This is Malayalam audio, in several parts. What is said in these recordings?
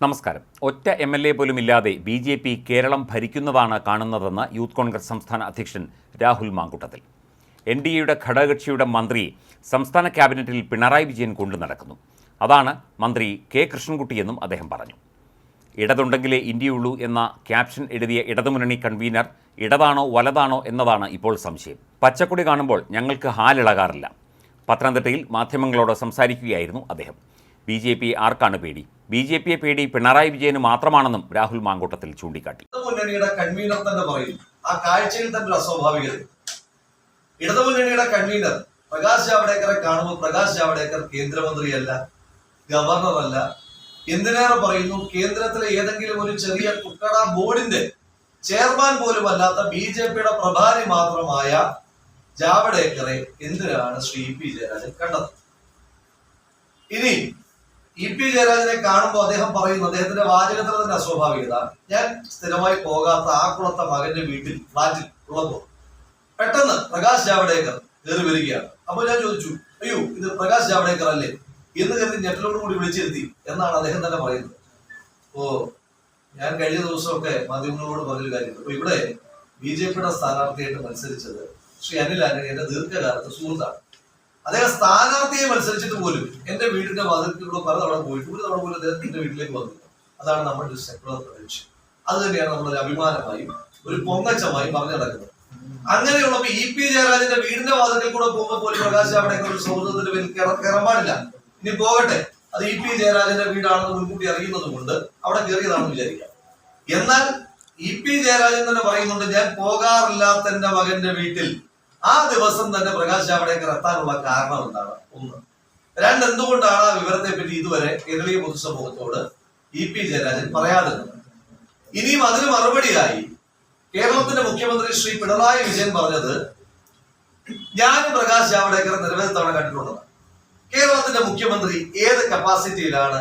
നമസ്കാരം. ഒറ്റ MLA പോലും ഇല്ലാതെ BJP കേരളം ഭരിക്കുന്നതാണ് കാണുന്നതെന്ന് യൂത്ത് കോൺഗ്രസ് സംസ്ഥാന അധ്യക്ഷൻ രാഹുൽ മാങ്കൂട്ടത്തിൽ. NDAയുടെ ഘടകകക്ഷിയുടെ മന്ത്രിയെ സംസ്ഥാന ക്യാബിനറ്റിൽ പിണറായി വിജയൻ കൊണ്ടു നടക്കുന്നു. അതാണ് മന്ത്രി K. കൃഷ്ണൻകുട്ടിയെന്നും അദ്ദേഹം പറഞ്ഞു. ഇടതുണ്ടെങ്കിലേ ഇന്ത്യയുള്ളൂ എന്ന ക്യാപ്ഷൻ എഴുതിയ ഇടതുമുന്നണി കൺവീനർ ഇടതാണോ വലതാണോ എന്നതാണ് ഇപ്പോൾ സംശയം. പച്ചക്കൊടി കാണുമ്പോൾ ഞങ്ങൾക്ക് ഹാലിളകാറില്ല. പത്തനംതിട്ടയിൽ മാധ്യമങ്ങളോട് സംസാരിക്കുകയായിരുന്നു അദ്ദേഹം. BJP ആർക്കാണ് പേടി? BJPയെ പേടി പിണറായി വിജയന് മാത്രമാണെന്നും രാഹുൽ മാങ്കൂട്ടത്തിൽ ചൂണ്ടിക്കാട്ടി. ഇടതുമുന്നണിയുടെ കൺവീനർ തന്നെ പറയും, ആ കാഴ്ചയിൽ തന്നെ ഒരു അസ്വാഭാവികത. ഇടതുമുന്നണിയുടെ കൺവീനർ പ്രകാശ് ജാവ്ദേക്കറെ കാണുമ്പോൾ പ്രകാശ് ജാവ്ദേക്കർ കേന്ദ്രമന്ത്രിയല്ല, ഗവർണറല്ല, എന്തിനേറെ പറയുന്നു കേന്ദ്രത്തിലെ ഏതെങ്കിലും ഒരു ചെറിയ കുക്കട ബോർഡിന്റെ ചെയർമാൻ പോലും അല്ലാത്ത BJPയുടെ പ്രഭാരി മാത്രമായ ജാവ്ദേക്കറെ എന്തിനാണ് ശ്രീ EP ജയരാജൻ കണ്ടത്? ഇനി EP ജയരാജനെ കാണുമ്പോൾ അദ്ദേഹം പറയുന്നു, അദ്ദേഹത്തിന്റെ വാചകത്തിന് തന്നെ അസ്വാഭാവികത. ഞാൻ സ്ഥിരമായി പോകാത്ത ആക്കുളത്തെ മകന്റെ വീട്ടിൽ ഫ്ലാറ്റിൽ ഉള്ളപ്പോൾ പെട്ടെന്ന് പ്രകാശ് ജാവ്ദേക്കർ കയറി വരികയാണ്. അപ്പോൾ ഞാൻ ചോദിച്ചു, അയ്യോ ഇത് പ്രകാശ് ജാവ്ദേക്കർ അല്ലേ എന്ന് കരുതി ഞെട്ടലോട് കൂടി വിളിച്ചിരുത്തി എന്നാണ് അദ്ദേഹം തന്നെ പറയുന്നത്. ഞാൻ കഴിഞ്ഞ ദിവസമൊക്കെ മാധ്യമങ്ങളോട് പറഞ്ഞൊരു കാര്യമുണ്ട്. അപ്പൊ ഇവിടെ BJPയുടെ സ്ഥാനാർത്ഥിയായിട്ട് മത്സരിച്ചത് ശ്രീ അനിൽ ആന്റണി, എന്റെ ദീർഘകാലത്ത് സുഹൃത്താണ്. അദ്ദേഹം സ്ഥാനാർത്ഥിയെ മത്സരിച്ചിട്ട് പോലും എന്റെ വീടിന്റെ വാതിൽക്കൂടെ പല തവണ പോയിട്ട് ഒരു തവണ പോലും അദ്ദേഹത്തിന്റെ വീട്ടിലേക്ക് വന്നില്ല. അതാണ് നമ്മുടെ ഒരു സെക്യുലർ പ്രൊഡക്ഷൻ. അത് തന്നെയാണ് നമ്മളൊരു അഭിമാനമായും ഒരു പൊങ്ങച്ചമായും പറഞ്ഞു നടക്കുന്നത്. അങ്ങനെയുള്ളപ്പോ EP ജയരാജന്റെ വീടിന്റെ വാതിൽക്കൽ കൂടെ പോകുമ്പോൾ പോലും പ്രകാശ് ജാവ്ദേക്കർ ഒരു സൗഹൃദത്തിന്റെ പേരിൽ കയറാൻ പാടില്ല. ഇനി പോകട്ടെ, അത് EP ജയരാജന്റെ വീടാണെന്ന് മുൻകൂട്ടി അറിയുന്നത് കൊണ്ട് അവിടെ കയറിയതാണെന്ന് വിചാരിക്കാം. എന്നാൽ EP ജയരാജൻ തന്നെ പറയുന്നുണ്ട്, ഞാൻ പോകാറില്ലാത്ത എന്റെ മകന്റെ വീട്ടിൽ ആ ദിവസം തന്നെ പ്രകാശ് ജാവ്ദേക്കർ എത്താനുള്ള കാരണം എന്താണ്? ഒന്ന്. രണ്ട്, എന്തുകൊണ്ടാണ് ആ വിവരത്തെ പറ്റി ഇതുവരെ കേരളീയ പൊതുസമൂഹത്തോട് EP ജയരാജൻ പറയാതിരുന്നത്? ഇനിയും അതിന് മറുപടിയായി കേരളത്തിന്റെ മുഖ്യമന്ത്രി ശ്രീ പിണറായി വിജയൻ പറഞ്ഞത്, ഞാൻ പ്രകാശ് ജാവ്ദേക്കറെ നിരവധി തവണ കണ്ടിട്ടുള്ളതാണ്. കേരളത്തിന്റെ മുഖ്യമന്ത്രി ഏത് കപ്പാസിറ്റിയിലാണ്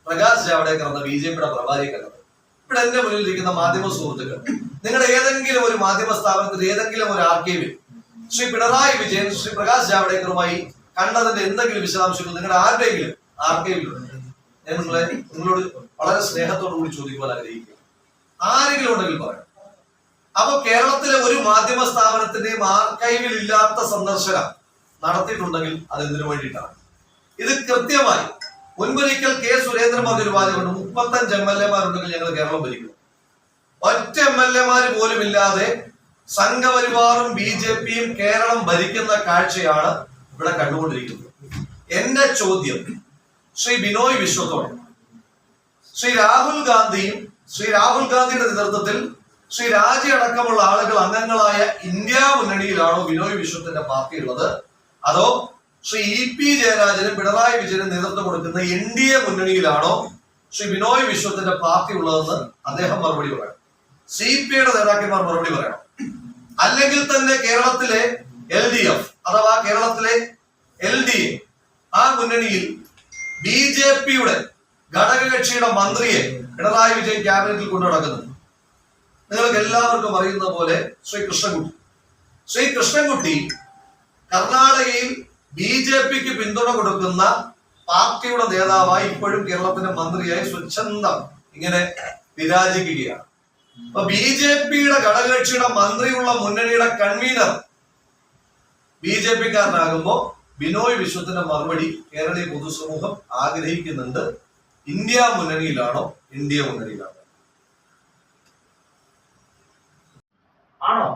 പ്രകാശ് ജാവ്ദേക്കർ എന്ന BJPയുടെ പ്രഭാരിയെ കണ്ടത്? ഇവിടെ എന്റെ മുന്നിൽ ഇരിക്കുന്ന മാധ്യമ സുഹൃത്തുക്കൾ, നിങ്ങളുടെ ഏതെങ്കിലും ഒരു മാധ്യമ സ്ഥാപനത്തിൽ ഏതെങ്കിലും ഒരു ആർക്കൈവിൽ ശ്രീ പിണറായി വിജയൻ ശ്രീ പ്രകാശ് ജാവ്ദേക്കറുമായി കണ്ടതിന്റെ എന്തെങ്കിലും വിശദാംശങ്ങൾ നിങ്ങളുടെ ആരുടെയെങ്കിലും ആർക്കൈവിലുണ്ട്? ഞാൻ നിങ്ങളോട് വളരെ സ്നേഹത്തോടു കൂടി ചോദിക്കുവാൻ ആഗ്രഹിക്കുക. ആരെങ്കിലും ഉണ്ടെങ്കിൽ പറയാം. അപ്പൊ കേരളത്തിലെ ഒരു മാധ്യമ സ്ഥാപനത്തിന്റെയും ആർക്കൈവിൽ ഇല്ലാത്ത സന്ദർശനം നടത്തിയിട്ടുണ്ടെങ്കിൽ അതെന്തിനു വേണ്ടിയിട്ടാണ്? ഇത് കൃത്യമായി മുൻപൊരിക്കൽ K. സുരേന്ദ്രൻ പറഞ്ഞൊരു വാചകമുണ്ട്, 35 MLA-മാരുണ്ടെങ്കിൽ ഞങ്ങൾ കേരളം ഭരിക്കും. ഒറ്റ MLA-മാര് പോലും ഇല്ലാതെ സംഘപരിവാറും BJPയും കേരളം ഭരിക്കുന്ന കാഴ്ചയാണ് ഇവിടെ കണ്ടുകൊണ്ടിരിക്കുന്നത്. എന്റെ ചോദ്യം ശ്രീ ബിനോയ് വിശ്വത്തോടെ, ശ്രീ രാഹുൽ ഗാന്ധിയുടെ നേതൃത്വത്തിൽ ശ്രീ രാജി അടക്കമുള്ള ആളുകൾ അംഗങ്ങളായ ഇന്ത്യ മുന്നണിയിലാണോ ബിനോയ് വിശ്വത്തിന്റെ പാർട്ടി ഉള്ളത്? അതോ ശ്രീ EP ജയരാജനും പിണറായി വിജയനും നേതൃത്വം കൊടുക്കുന്ന NDA മുന്നണിയിലാണോ ശ്രീ ബിനോയ് വിശ്വത്തിന്റെ പാർട്ടി ഉള്ളതെന്ന് അദ്ദേഹം മറുപടി പറയണം. CPIയുടെ നേതാക്കന്മാർ മറുപടി പറയണം. അല്ലെങ്കിൽ തന്നെ കേരളത്തിലെ LDF അഥവാ കേരളത്തിലെ LDA ആ മുന്നണിയിൽ BJPയുടെ ഘടകകക്ഷിയുടെ മന്ത്രിയെ പിണറായി വിജയൻ ക്യാബിനറ്റിൽ കൊണ്ടു നടക്കുന്നത് നിങ്ങൾക്ക് എല്ലാവർക്കും അറിയുന്ന പോലെ ശ്രീ കൃഷ്ണൻകുട്ടി കർണാടകയിൽ BJPക്ക് പിന്തുണ കൊടുക്കുന്ന പാർട്ടിയുടെ നേതാവായി ഇപ്പോഴും കേരളത്തിന്റെ മന്ത്രിയായി സ്വച്ഛന്തം ഇങ്ങനെ വിരാജിക്കുകയാണ്. അപ്പൊ BJPയുടെ ഘടകകക്ഷിയുടെ മന്ത്രിയുള്ള മുന്നണിയുടെ കൺവീനർ BJPക്കാരനാകുമ്പോ ബിനോയ് വിശ്വത്തിന്റെ മറുപടി കേരളീയ പൊതുസമൂഹം ആഗ്രഹിക്കുന്നുണ്ട്. ഇന്ത്യ മുന്നണിയിലാണോ NDA മുന്നണിയിലാണോ? ആണോ?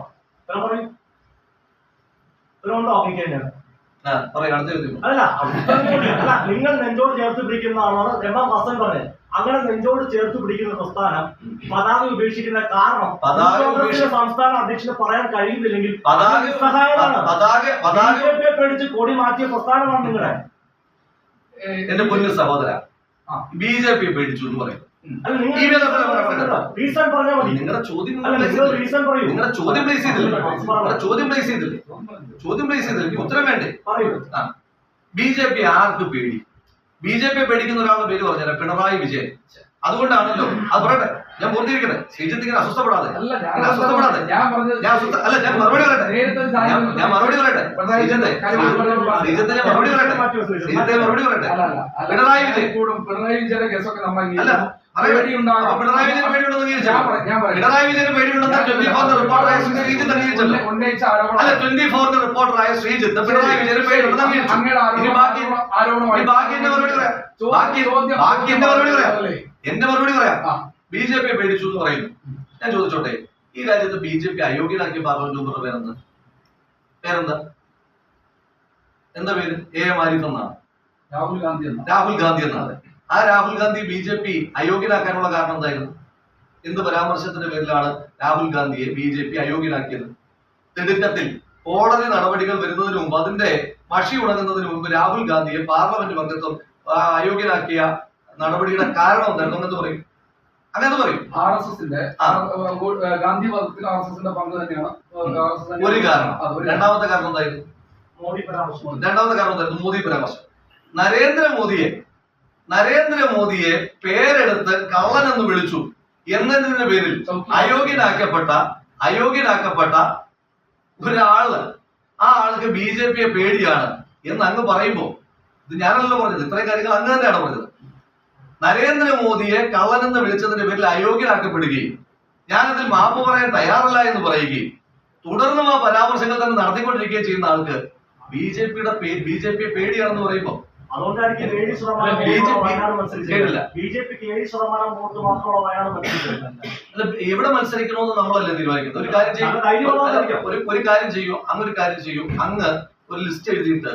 അല്ല, നിങ്ങൾ നെഞ്ചോട് ചേർത്ത് പിടിക്കുന്നതാണോ രമ വാസൻ പറഞ്ഞത്? അങ്ങനെ നെഞ്ചോട് ചേർത്ത് പിടിക്കുന്ന പ്രസ്ഥാനം പതാക ഉപേക്ഷിക്കുന്ന കാരണം സംസ്ഥാന അധ്യക്ഷന് പറയാൻ കഴിയുന്നില്ലെങ്കിൽ BJPയെ പേടിച്ച് കൊടി മാറ്റിയ പ്രസ്ഥാനമാണ് നിങ്ങളുടെ. എന്റെ പൊന്നു സഹോദര, BJPയെ പേടിച്ചു എന്ന് പറയും. റീസൺ പറഞ്ഞാൽ മതി. നിങ്ങളുടെ ചോദ്യം റീസൺ പറയൂ. നിങ്ങളുടെ ചോദ്യം പ്ലേസ് ചെയ്തില്ലേ? ചോദ്യം പ്ലേസ് ചെയ്തില്ലേ? ഉത്തരം വേണ്ടേ? BJP ആർക്ക് പേടി? BJPയെ പേടിക്കുന്ന ഒരാളുടെ പേര് പറഞ്ഞാൽ പിണറായി വിജയൻ. അതുകൊണ്ടാണല്ലോ അത് പറയട്ടെ, ഞാൻ പൂർത്തീകരിക്കട്ടെ. ശ്രീജിത്ത് ഇങ്ങനെ അസ്വസ്ഥപ്പെടാതെ ഞാൻ മറുപടി പറയട്ടെ. പിണറായി വിജയൻ പിണറായി വിജയന്റെ കേസൊക്കെ നമ്മൾ അല്ല പിണറായി വിജയന് പേടിയുണ്ടെന്ന് പിണറായി വിജയന് പേടിയുണ്ടെന്ന് 24 റിപ്പോർട്ടറായ ശ്രീജിത്ത് അംഗീകരിച്ചല്ലോ. അല്ല, 24 റിപ്പോർട്ടറായ ശ്രീജിത്ത് പിണറായി വിജയന് പേടിയുണ്ടെന്ന് അംഗീകരിച്ചു. ബാക്കി എന്റെ മറുപടി പറയാം. എന്റെ മറുപടി പറയാം. BJP പേടിച്ചു എന്ന് പറയുന്നു. ഞാൻ ചോദിച്ചോട്ടെ, ഈ രാജ്യത്ത് BJP അയോഗ്യനാക്കിയ പാർലമെന്റ് മെമ്പറുടെ പേരെന്താ? എന്താ പേര്? AM ആരിഫ് എന്നാണ്. രാഹുൽ ഗാന്ധി എന്നാണ്. ആ രാഹുൽ ഗാന്ധി BJP അയോഗ്യനാക്കാനുള്ള കാരണം എന്തായിരുന്നു? എന്ത് പരാമർശത്തിന്റെ പേരിലാണ് രാഹുൽ ഗാന്ധിയെ BJP അയോഗ്യനാക്കിയത്? തിടുക്കത്തിൽ കോടതി നടപടികൾ വരുന്നതിന് മുമ്പ്, അതിന്റെ മഷി ഉണങ്ങുന്നതിന് മുമ്പ് രാഹുൽ ഗാന്ധിയെ പാർലമെന്റ് അംഗത്വം അയോഗ്യനാക്കിയ നടപടിയുടെ കാരണം എന്തായിരുന്നു? അങ്ങനെ പറയും. ഗാന്ധി വധത്തിൽ RSSന്റെ പങ്ക് തന്നെയാണ് ഒരു കാരണം. രണ്ടാമത്തെ കാരണം എന്തായിരുന്നു? മോദി പരാമർശം. മോദി പരാമർശം. നരേന്ദ്രമോദിയെ പേരെടുത്ത് കള്ളൻ എന്ന് വിളിച്ചു എന്നതിന്റെ പേരിൽ അയോഗ്യനാക്കപ്പെട്ട ഒരാള്, ആ ആൾക്ക് BJPയെ പേടിയാണ് എന്ന് അങ്ങ് പറയുമ്പോ, ഇത് ഞാനല്ലോ പറഞ്ഞത്, ഇത്രയും കാര്യങ്ങൾ അങ്ങ് തന്നെയാണ് പറഞ്ഞത്. നരേന്ദ്രമോദിയെ കള്ളനെന്ന് വിളിച്ചതിന്റെ പേരിൽ അയോഗ്യനാക്കപ്പെടുകയും ഞാനതിൽ മാപ്പ് പറയാൻ തയ്യാറല്ല എന്ന് പറയുകയും തുടർന്നും ആ പരാമർശങ്ങൾ തന്നെ നടത്തിക്കൊണ്ടിരിക്കുകയും ചെയ്യുന്ന ആൾക്ക് BJPയെ പേടിയാണെന്ന് പറയുമ്പോ അതുകൊണ്ടായിരിക്കും 7% വയനാട് മത്സരിച്ചില്ല. BJPക്ക് 7% വോട്ട് മാത്രമുള്ള വയനാട് മത്സരിച്ചില്ല. എവിടെ മത്സരിക്കണമെന്ന് നമ്മളല്ലേ തീരുമാനിക്കുന്നത്. ഒരു കാര്യം ചെയ്യൂ, അങ്ങ് ഒരു ലിസ്റ്റ് എഴുതിയിട്ട്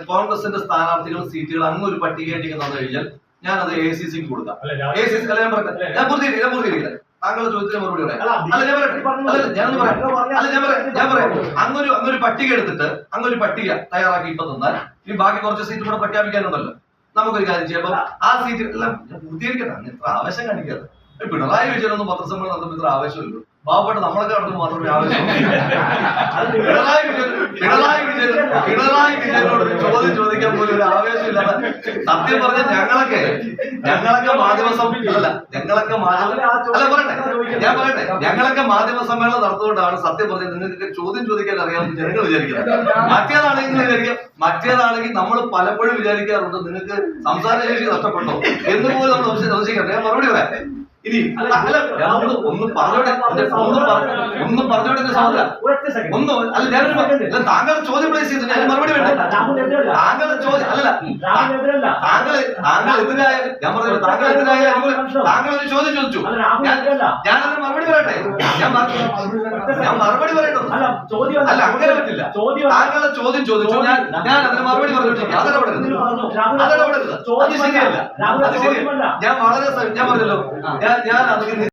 കോൺഗ്രസിന്റെ സ്ഥാനാർത്ഥികൾ, സീറ്റുകൾ അങ്ങ് ഒരു പട്ടികയായിട്ട് തന്നു കഴിഞ്ഞാൽ ഞാൻ അത് ACCക്ക് കൊടുക്കാം. ഞാൻ പൂർത്തീകരിക്കില്ല. താങ്കളുടെ ചോദ്യത്തിന് മറുപടി പറയാം. ഞാൻ പറയാം. അങ്ങൊരു പട്ടിക എടുത്തിട്ട് അങ്ങൊരു പട്ടിക തയ്യാറാക്കി ഇപ്പൊ തന്നാൽ ഇനി ബാക്കി കുറച്ച് സീറ്റ് കൂടെ പ്രഖ്യാപിക്കാനുണ്ടല്ലോ. നമുക്കൊരു കാര്യം ചെയ്യാം. ആ സീറ്റ് എല്ലാം പൂർത്തീകരിക്കട്ടെ. അങ്ങ് ഇത്ര ആവശ്യം കാണിക്കാതെ. പിണറായി വിജയനൊന്നും പത്രസമ്മേളനം നടത്തുമ്പോൾ ഇത്ര ആവശ്യമില്ലല്ലോ. പാവപ്പെട്ട് നമ്മളൊക്കെ നടത്തുമ്പോൾ മാത്രമേ ആവശ്യം. പിണറായി വിജയനോട് ചോദ്യം ചോദിക്കാൻ പോലും ഒരു ആവേശമില്ലാതെ, സത്യം പറഞ്ഞാൽ ഞങ്ങളൊക്കെ മാധ്യമ സമ്മേളനം നടത്തുകൊണ്ടാണ് സത്യം പറഞ്ഞാൽ നിങ്ങൾക്ക് ചോദ്യം ചോദിക്കാൻ അറിയാമെന്ന് ജനങ്ങൾ വിചാരിക്കുന്നത്. മറ്റേതാണെങ്കിൽ നമ്മൾ പലപ്പോഴും വിചാരിക്കാറുണ്ട് നിങ്ങൾക്ക് സംസാരശേഷി നഷ്ടപ്പെട്ടോ എന്ന് പോലും നമ്മൾ സംശയിക്കട്ടെ. ഞാൻ മറുപടി പറയാം. ഇനി ഒന്ന് പറഞ്ഞോട്ടെ സഹോദര. താങ്കൾ ചോദ്യം പ്ലേസ് ചെയ്തു, ഞാൻ മറുപടി വേണ്ട. താങ്കളുടെ ചോദ്യം താങ്കളൊരു ചോദ്യം ചോദിച്ചു, ഞാനതിന് മറുപടി പറയട്ടെ. ഞാൻ മറുപടി പറയണ്ടോ? അല്ല, അങ്ങനെ പറ്റില്ല. താങ്കളുടെ ചോദ്യം ചോദിച്ചു, ഞാൻ അതിന് മറുപടി പറഞ്ഞിട്ടില്ല. അതിടപെടരുത്. അത് ശരിയല്ല. ഞാൻ പറഞ്ഞല്ലോ, ഞാൻ അതിന്